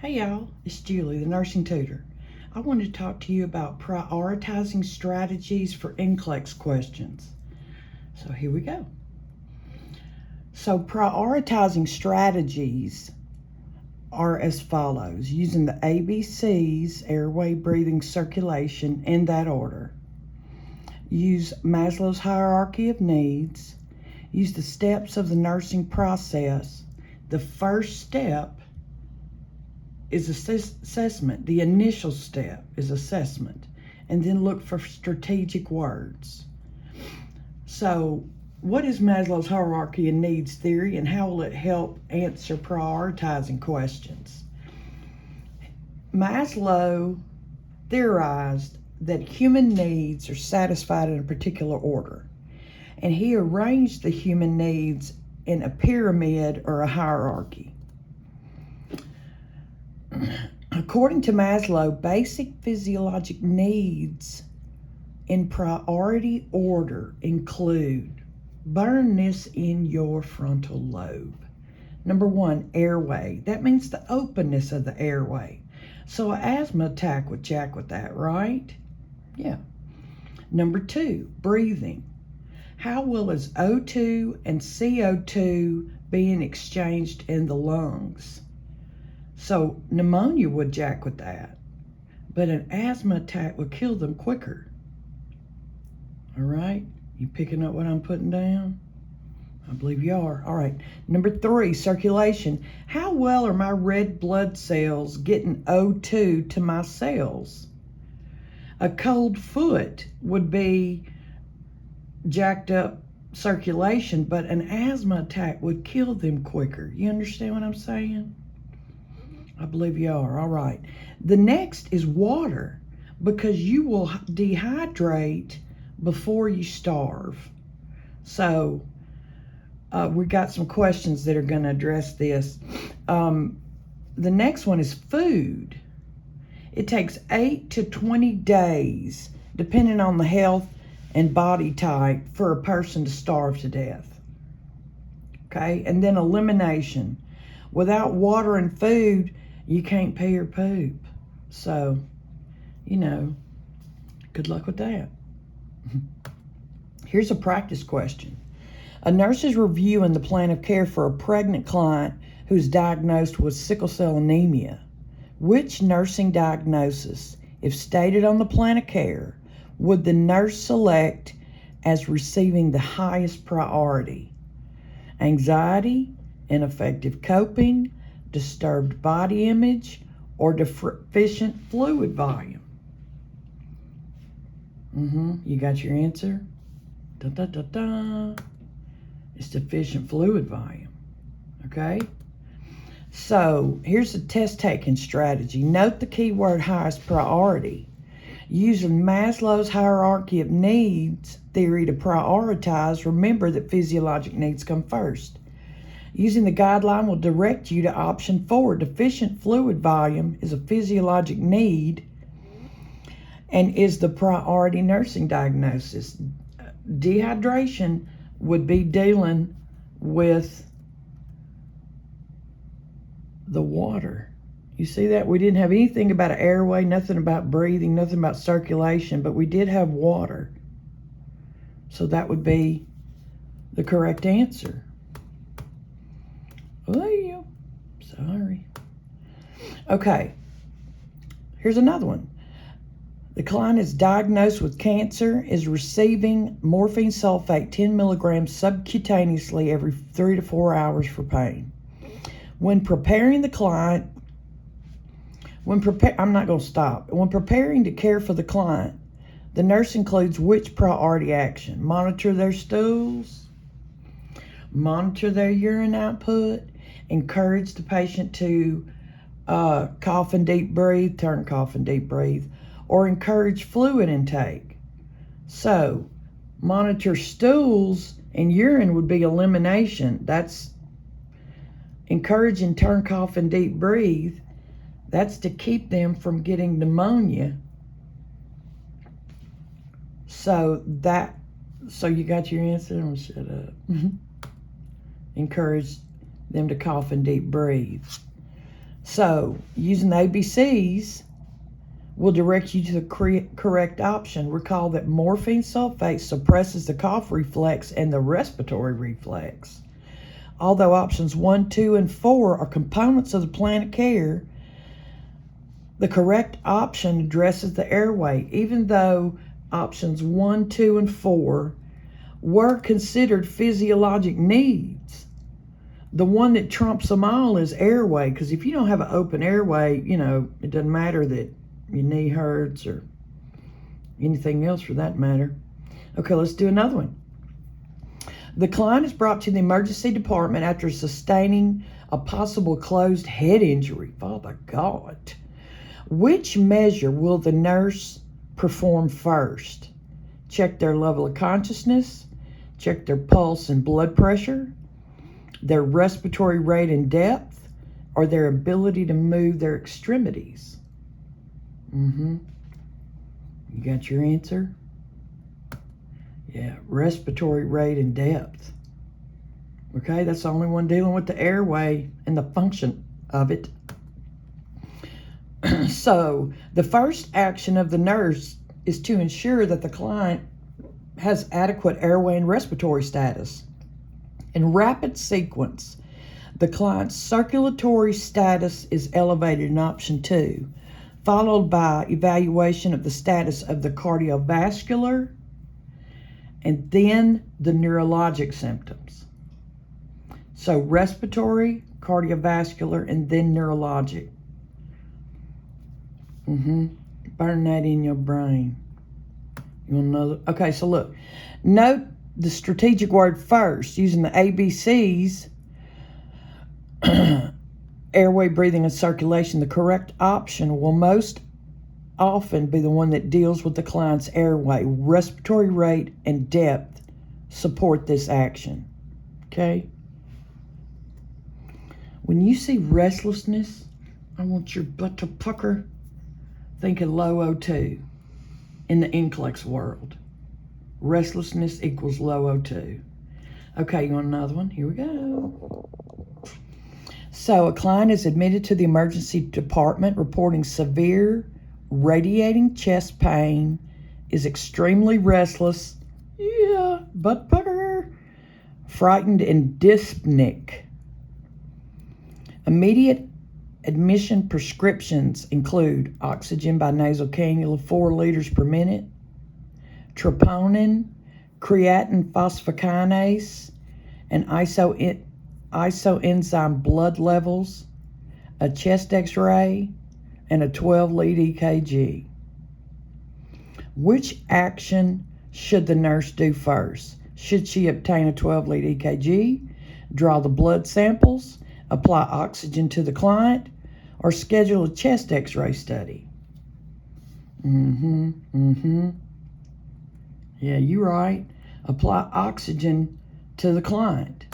Hey y'all, it's Julie, the nursing tutor. I wanted to talk to you about prioritizing strategies for NCLEX questions. So here we go. So prioritizing strategies are as follows: using the ABCs, airway, breathing, circulation, in that order. Use Maslow's hierarchy of needs. Use the steps of the nursing process. The first step is assessment. The initial step is assessment, and then look for strategic words. So what is Maslow's hierarchy of needs theory, and how will it help answer prioritizing questions? Maslow theorized that human needs are satisfied in a particular order, and he arranged the human needs in a pyramid or a hierarchy. According to Maslow, basic physiologic needs in priority order include, burn this in your frontal lobe. Number 1, airway. That means the openness of the airway. So an asthma attack would jack with that, right? Yeah. Number 2, breathing. How well is O2 and CO2 being exchanged in the lungs? So pneumonia would jack with that, but an asthma attack would kill them quicker. All right, you picking up what I'm putting down? I believe you are. All right, number 3, circulation. How well are my red blood cells getting O2 to my cells? A cold foot would be jacked up circulation, but an asthma attack would kill them quicker. You understand what I'm saying? I believe you are. All right. The next is water, because you will dehydrate before you starve. So we got some questions that are going to address this. The next one is food. It takes 8 to 20 days, depending on the health and body type, for a person to starve to death. Okay. And then elimination. Without water and food, you can't pee or poop. So, good luck with that. Here's a practice question. A nurse is reviewing the plan of care for a pregnant client who is diagnosed with sickle cell anemia. Which nursing diagnosis, if stated on the plan of care, would the nurse select as receiving the highest priority? Anxiety, ineffective coping, disturbed body image, or deficient fluid volume? You got your answer? It's deficient fluid volume. Okay? So here's a test taking strategy. Note the keyword highest priority. Using Maslow's hierarchy of needs theory to prioritize, remember that physiologic needs come first. Using the guideline will direct you to option 4. Deficient fluid volume is a physiologic need and is the priority nursing diagnosis. Dehydration would be dealing with the water. You see that? We didn't have anything about an airway, nothing about breathing, nothing about circulation, but we did have water. So that would be the correct answer. Oh, sorry. Okay, here's another one. The client is diagnosed with cancer, is receiving morphine sulfate 10 milligrams subcutaneously every 3 to 4 hours for pain. When preparing the client, I'm not going to stop. When preparing to care for the client, the nurse includes which priority action? Monitor their stools, monitor their urine output, encourage the patient to cough and deep breathe, turn cough and deep breathe, or encourage fluid intake. So monitor stools and urine would be elimination. That's encourage and turn cough and deep breathe. That's to keep them from getting pneumonia. So you got your answer? I'm gonna shut up. Encourage them to cough and deep breathe. So, using the ABCs will direct you to the correct option. Recall that morphine sulfate suppresses the cough reflex and the respiratory reflex. Although options 1, 2, and 4 are components of the plan of care, the correct option addresses the airway, even though options 1, 2, and 4 were considered physiologic needs. The one that trumps them all is airway, because if you don't have an open airway, it doesn't matter that your knee hurts or anything else for that matter. Okay, let's do another one. The client is brought to the emergency department after sustaining a possible closed head injury. Father God. Which measure will the nurse perform first? Check their level of consciousness, check their pulse and blood pressure, their respiratory rate and depth, or their ability to move their extremities. You got your answer? Yeah, respiratory rate and depth. Okay, that's the only one dealing with the airway and the function of it. So, the first action of the nurse is to ensure that the client has adequate airway and respiratory status. In rapid sequence, the client's circulatory status is elevated in option 2, followed by evaluation of the status of the cardiovascular and then the neurologic symptoms. So respiratory, cardiovascular, and then neurologic. Burn that in your brain. You want to know? Okay, so look. Note the strategic word first, using the ABCs, airway, breathing, and circulation. The correct option will most often be the one that deals with the client's airway. Respiratory rate and depth support this action. Okay? When you see restlessness, I want your butt to pucker. Think of low O2 in the NCLEX world. Restlessness equals low O2. Okay, you want another one? Here we go. So a client is admitted to the emergency department reporting severe radiating chest pain, is extremely restless, butt pucker, frightened, and dyspneic. Immediate admission prescriptions include oxygen by nasal cannula 4 liters per minute, troponin, creatine phosphokinase, and isoenzyme blood levels, a chest x-ray, and a 12-lead EKG. Which action should the nurse do first? Should she obtain a 12-lead EKG, draw the blood samples, apply oxygen to the client, or schedule a chest x-ray study? Yeah, you're right. Apply oxygen to the client.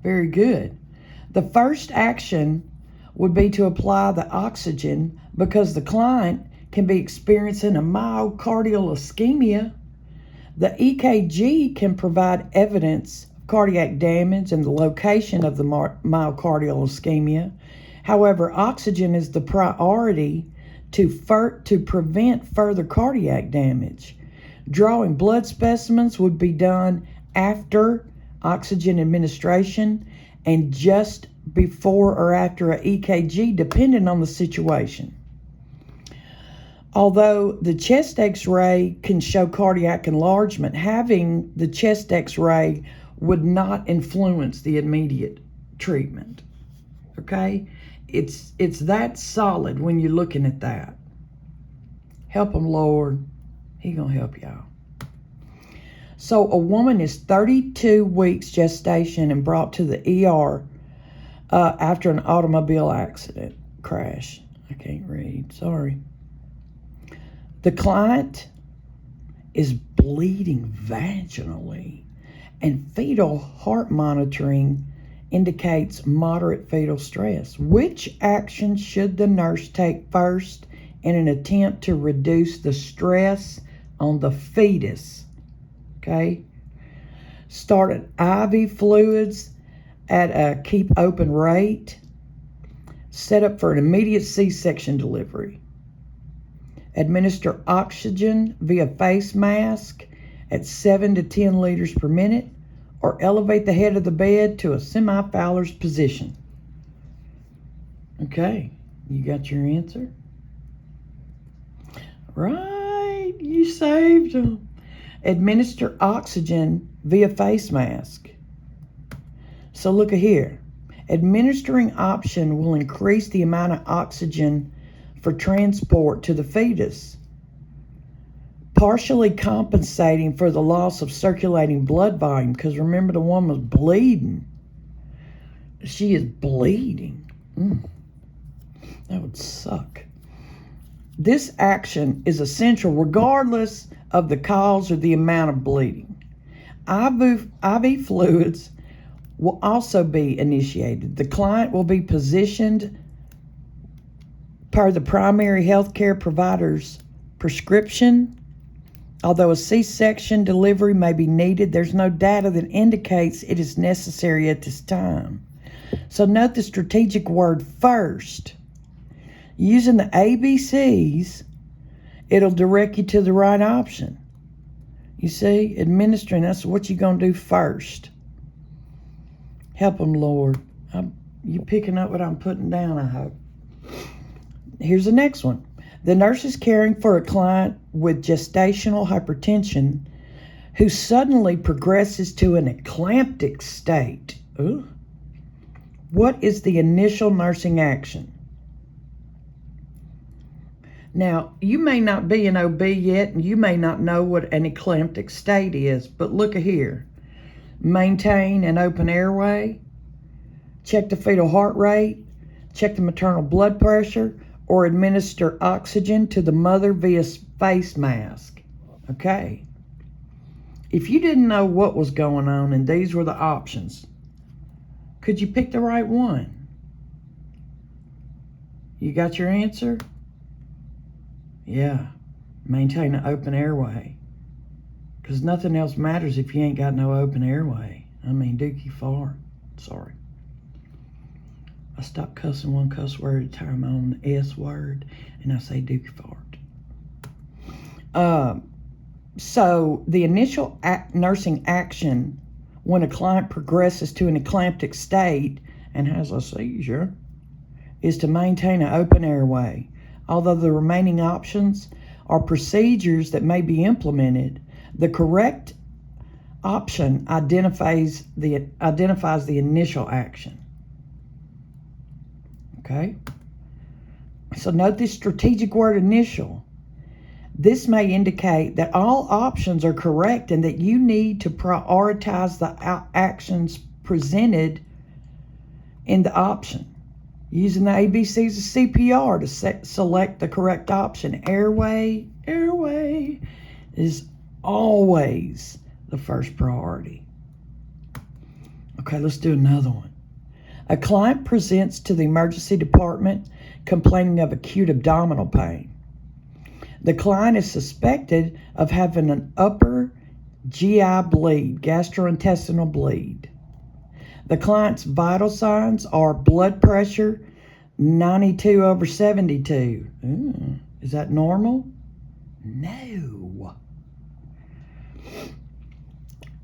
Very good. The first action would be to apply the oxygen because the client can be experiencing a myocardial ischemia. The EKG can provide evidence of cardiac damage and the location of the myocardial ischemia. However, oxygen is the priority to prevent further cardiac damage. Drawing blood specimens would be done after oxygen administration and just before or after an EKG, depending on the situation. Although the chest x-ray can show cardiac enlargement, having the chest x-ray would not influence the immediate treatment. Okay? It's that solid when you're looking at that. Help them, Lord. He gonna help y'all. So a woman is 32 weeks gestation and brought to the ER after an automobile accident crash. I can't read, sorry. The client is bleeding vaginally, and fetal heart monitoring indicates moderate fetal stress. Which action should the nurse take first in an attempt to reduce the stress on the fetus? Okay. Start at IV fluids at a keep open rate. Set up for an immediate C-section delivery. Administer oxygen via face mask at 7 to 10 liters per minute, or elevate the head of the bed to a semi-Fowler's position. Okay, you got your answer? Right, you saved them. Administer oxygen via face mask. So look at here. Administering oxygen will increase the amount of oxygen for transport to the fetus, partially compensating for the loss of circulating blood volume. Because remember, the woman was bleeding. She is bleeding. That would suck. This action is essential regardless of the cause or the amount of bleeding. IV fluids will also be initiated. The client will be positioned per the primary health care provider's prescription. Although a C-section delivery may be needed, there's no data that indicates it is necessary at this time. So note the strategic word first. Using the ABCs, it'll direct you to the right option. You see, administering, that's what you're going to do first. Help them, Lord. You picking up what I'm putting down, I hope. Here's the next one. The nurse is caring for a client with gestational hypertension who suddenly progresses to an eclamptic state. Ooh. What is the initial nursing action? Now, you may not be an OB yet, and you may not know what an eclamptic state is, but look at here. Maintain an open airway, check the fetal heart rate, check the maternal blood pressure, or administer oxygen to the mother via face mask. Okay. If you didn't know what was going on and these were the options, could you pick the right one? You got your answer? Yeah. Maintain an open airway. Because nothing else matters if you ain't got no open airway. I mean, dookie fart. Sorry. I stopped cussing one cuss word at a time on the S word, and I say dookie fart. So the initial nursing action when a client progresses to an eclamptic state and has a seizure is to maintain an open airway. Although the remaining options are procedures that may be implemented, the correct option identifies the initial action. Okay? So note this strategic word initial. This may indicate that all options are correct and that you need to prioritize the actions presented in the option. Using the ABCs of CPR to select the correct option. Airway is always the first priority. Okay, let's do another one. A client presents to the emergency department complaining of acute abdominal pain. The client is suspected of having an upper GI bleed, gastrointestinal bleed. The client's vital signs are blood pressure 92/72. Is that normal? No.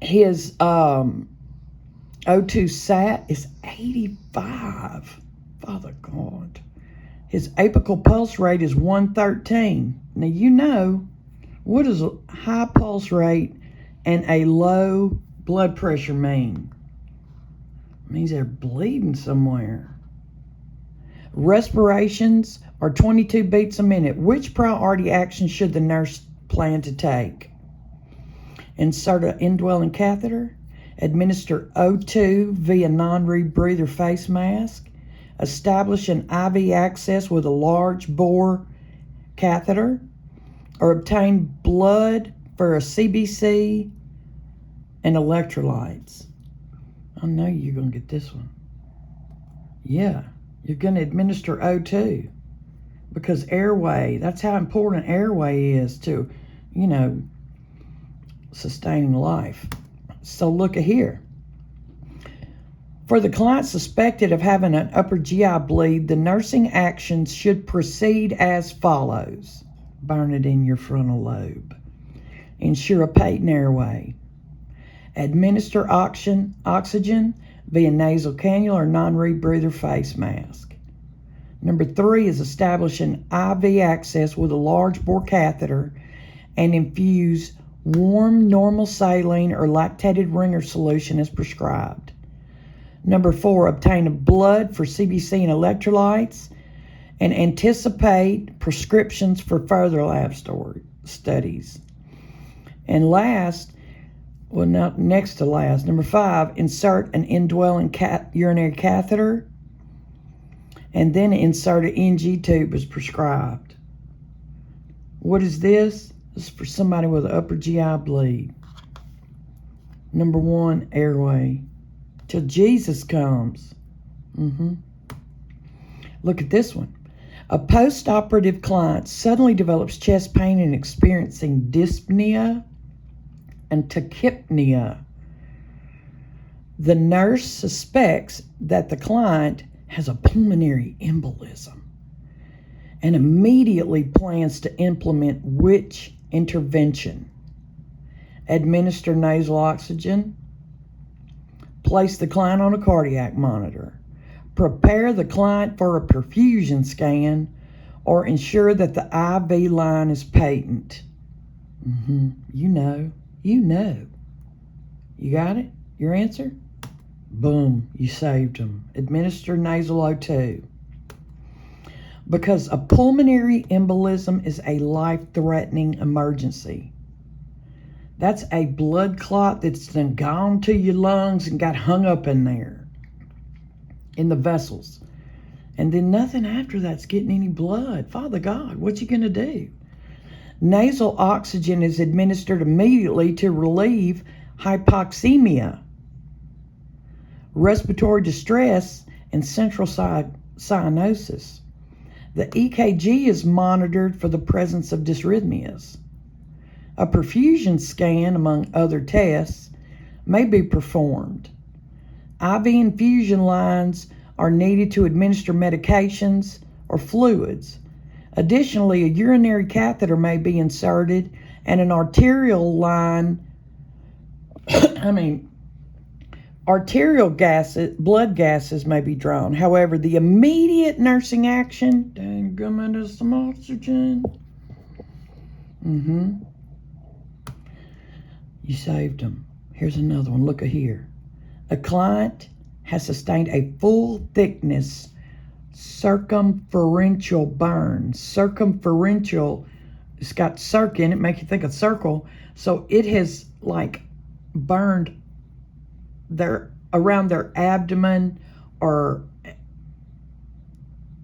His O2 sat is 85. Father God. His apical pulse rate is 113. Now you know, what does a high pulse rate and a low blood pressure mean? It means they're bleeding somewhere. Respirations are 22 beats a minute. Which priority action should the nurse plan to take? Insert an indwelling catheter, administer O2 via non-rebreather face mask, establish an IV access with a large bore catheter, or obtain blood for a CBC and electrolytes. I know you're going to get this one. Yeah, you're going to administer O2 because airway, that's how important airway is to, sustaining life. So look at here. For the client suspected of having an upper GI bleed, the nursing actions should proceed as follows. Burn it in your frontal lobe. Ensure a patent airway. Administer oxygen via nasal cannula or non-rebreather face mask. Number 3 is establish an IV access with a large bore catheter and infuse warm normal saline or lactated ringer solution as prescribed. Number 4, obtain blood for CBC and electrolytes and anticipate prescriptions for further lab studies. And last, next to last, number 5, insert an indwelling urinary catheter and then insert an NG tube as prescribed. What is this? This is for somebody with an upper GI bleed. Number 1, airway. Till Jesus comes. Look at this one. A post-operative client suddenly develops chest pain and experiencing dyspnea and tachypnea. The nurse suspects that the client has a pulmonary embolism and immediately plans to implement which intervention? Administer nasal oxygen, place the client on a cardiac monitor, prepare the client for a perfusion scan, or ensure that the IV line is patent. You know. You got it? Your answer? Boom, you saved them. Administer nasal O2. Because a pulmonary embolism is a life-threatening emergency. That's a blood clot that's then gone to your lungs and got hung up in there, in the vessels. And then nothing after that's getting any blood. Father God, what you going to do? Nasal oxygen is administered immediately to relieve hypoxemia, respiratory distress, and central cyanosis. The EKG is monitored for the presence of dysrhythmias. A perfusion scan, among other tests, may be performed. IV infusion lines are needed to administer medications or fluids. Additionally, a urinary catheter may be inserted and an arterial line, blood gases may be drawn. However, the immediate nursing action, dang, some oxygen. You saved them. Here's another one. Look at here. A client has sustained a full thickness circumferential burn. Circumferential, it's got circ in it, make you think of circle. So it has like burned around their abdomen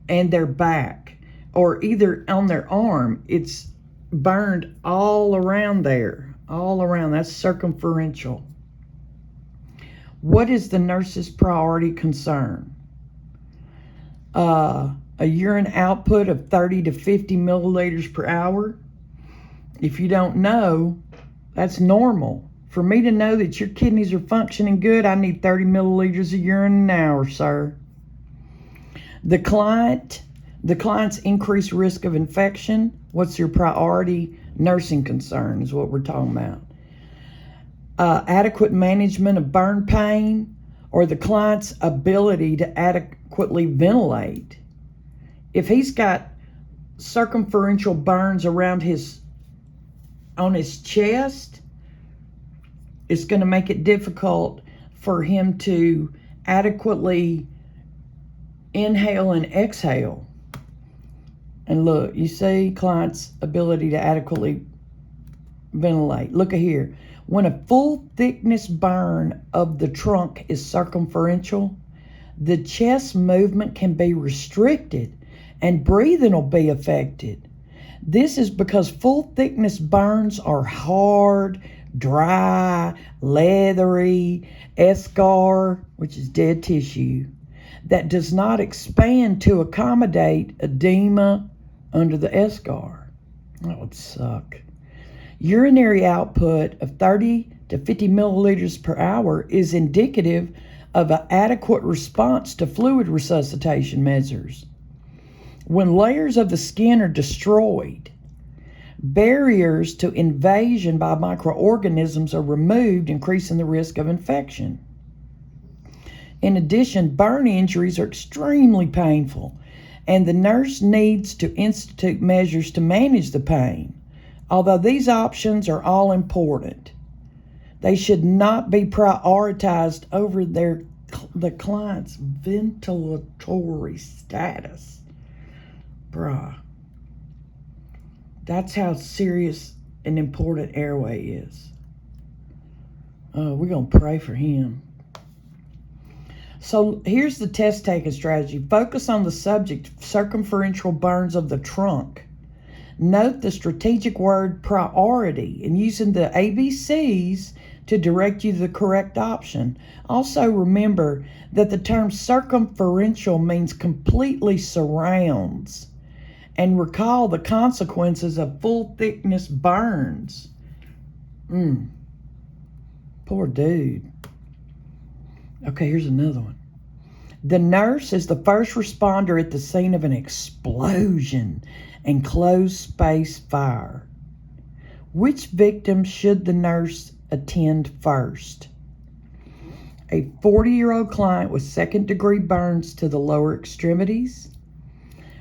and their back, or either on their arm. It's burned all around there, all around. That's circumferential. What is the nurse's priority concern? A urine output of 30 to 50 milliliters per hour. If you don't know, that's normal. For me to know that your kidneys are functioning good, I need 30 milliliters of urine an hour, sir. The client's increased risk of infection. What's your priority nursing concern is what we're talking about. Adequate management of burn pain, or the client's ability to adequately ventilate. If he's got circumferential burns around on his chest, it's going to make it difficult for him to adequately inhale and exhale. And look, you see, client's ability to adequately ventilate. Look at here. When a full thickness burn of the trunk is circumferential, the chest movement can be restricted and breathing will be affected. This is because full thickness burns are hard, dry, leathery, eschar, which is dead tissue, that does not expand to accommodate edema under the eschar. That would suck. Urinary output of 30 to 50 milliliters per hour is indicative of an adequate response to fluid resuscitation measures. When layers of the skin are destroyed, barriers to invasion by microorganisms are removed, increasing the risk of infection. In addition, burn injuries are extremely painful, and the nurse needs to institute measures to manage the pain. Although these options are all important, they should not be prioritized over the client's ventilatory status. Bruh. That's how serious and important airway is. We're going to pray for him. So here's the test-taking strategy. Focus on the subject, circumferential burns of the trunk. Note the strategic word priority and using the ABCs to direct you to the correct option. Also remember that the term circumferential means completely surrounds. And recall the consequences of full thickness burns. Poor dude. Okay, here's another one. The nurse is the first responder at the scene of an explosion and closed space fire. Which victim should the nurse attend first? A 40-year-old client with second-degree burns to the lower extremities.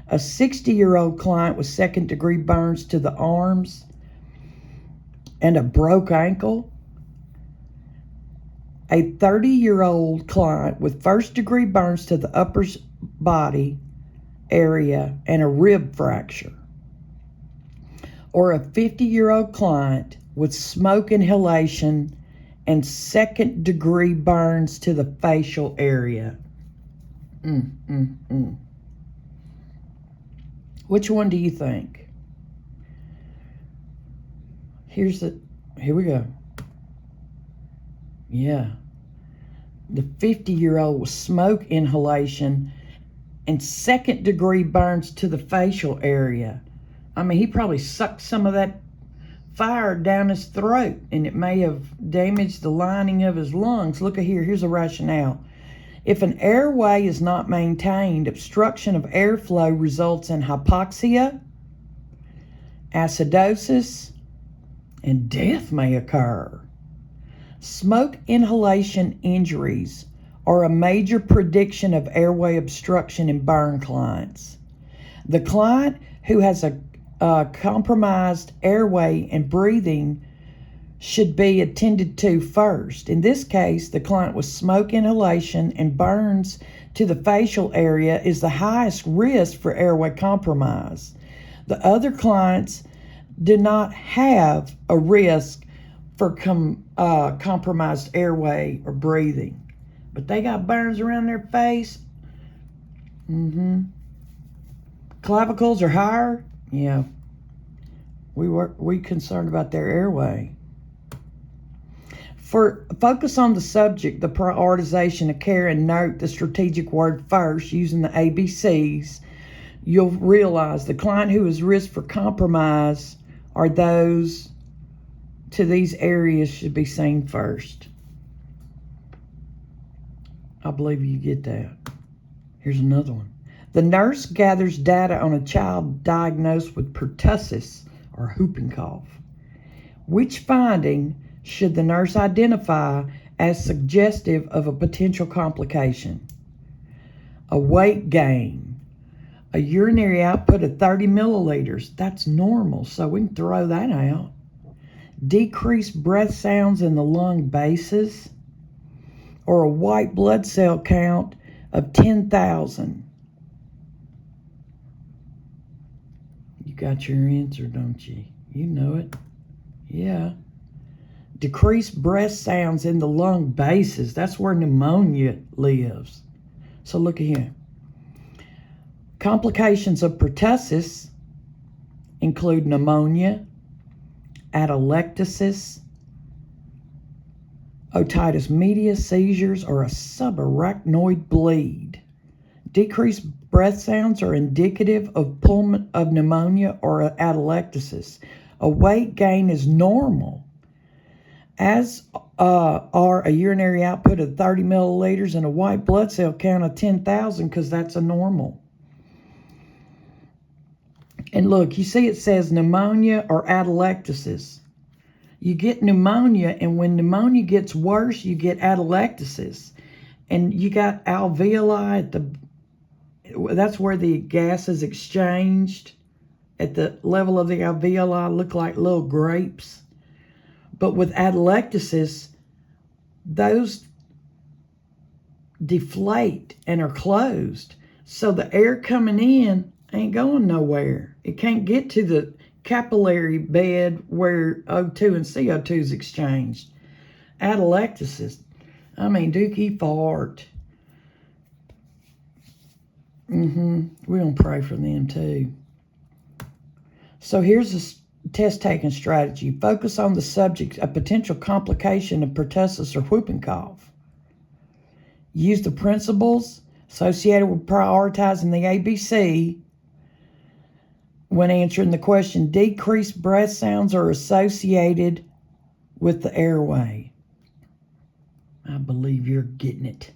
A 60-year-old client with second-degree burns to the arms and a broke ankle. A 30-year-old client with first-degree burns to the upper body area and a rib fracture. Or a 50-year-old client with smoke inhalation and second-degree burns to the facial area. Which one do you think? Here we go. Yeah. The 50-year-old with smoke inhalation and second-degree burns to the facial area. I mean, he probably sucked some of that fire down his throat, and it may have damaged the lining of his lungs. Look at here. Here's a rationale. If an airway is not maintained, obstruction of airflow results in hypoxia, acidosis, and death may occur. Smoke inhalation injuries are a major prediction of airway obstruction in burn clients. The client who has a compromised airway and breathing should be attended to first. In this case, the client with smoke inhalation and burns to the facial area is the highest risk for airway compromise. The other clients do not have a risk for compromised airway or breathing, but they got burns around their face. Clavicles are higher. Yeah, we concerned about their airway. Focus on the subject, the prioritization of care, and note the strategic word first using the ABCs. You'll realize the client who is risk for compromise are those to these areas should be seen first. I believe you get that. Here's another one. The nurse gathers data on a child diagnosed with pertussis or whooping cough. Which finding should the nurse identify as suggestive of a potential complication? A weight gain, a urinary output of 30 milliliters. That's normal, so we can throw that out. Decreased breath sounds in the lung bases, or a white blood cell count of 10,000. You got your answer, don't you? You know it. Yeah. Decreased breath sounds in the lung bases. That's where pneumonia lives. So look at here. Complications of pertussis include pneumonia, atelectasis, otitis media, seizures, or a subarachnoid bleed. Decreased breath sounds are indicative of pneumonia or atelectasis. A weight gain is normal. as are a urinary output of 30 milliliters and a white blood cell count of 10,000, because that's a normal. And look, you see it says pneumonia or atelectasis. You get pneumonia, and when pneumonia gets worse, you get atelectasis. And you got alveoli at the, that's where the gas is exchanged. At the level of the alveoli, look like little grapes. But with atelectasis, those deflate and are closed. So the air coming in ain't going nowhere. It can't get to the capillary bed where O2 and CO2 is exchanged. Atelectasis. I mean, dookie fart. We're going to pray for them too. So here's a test-taking strategy. Focus on the subject, a potential complication of pertussis or whooping cough. Use the principles associated with prioritizing the ABC when answering the question. Decreased breath sounds are associated with the airway. I believe you're getting it.